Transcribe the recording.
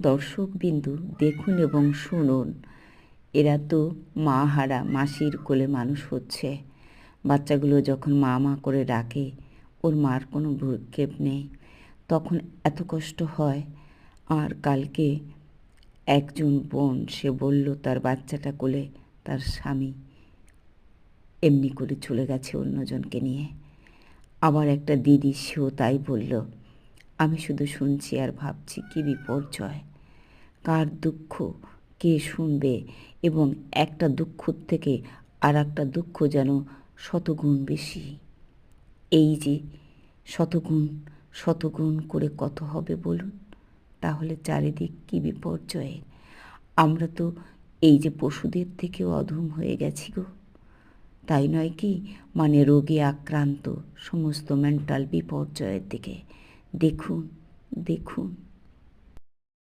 দর্শকবিন্দু দেখুন এবং শুনুন, এরা তো মা হারা, মাসির কোলে মানুষ হচ্ছে। বাচ্চাগুলো যখন মা মা করে ডাকে, ওর মার কোনো ভ্রুক্ষেপ নেই, তখন এত কষ্ট হয়। আর কালকে একজন বোন, সে বলল তার বাচ্চাটা কোলে তার স্বামী এমনি করে চলে গেছে অন্যজনকে নিয়ে। আবার একটা দিদি, সেও তাই বলল। আমি শুধু শুনছি আর ভাবছি কী বিপর্যয়, কার দুঃখ কে শুনবে, এবং একটা দুঃখ থেকে আর একটা দুঃখ যেন শতগুণ বেশি। এই যে শতগুণ শতগুণ করে কত হবে বলুন? তাহলে চারিদিক কী বিপর্যয়ে। আমরা তো এই যে পশুদের থেকেও অধম হয়ে গেছি গো, তাই নয় কি? মানে রোগে আক্রান্ত, সমস্ত মেন্টাল বিপর্যয়ের দিকে দেখুন, দেখুন।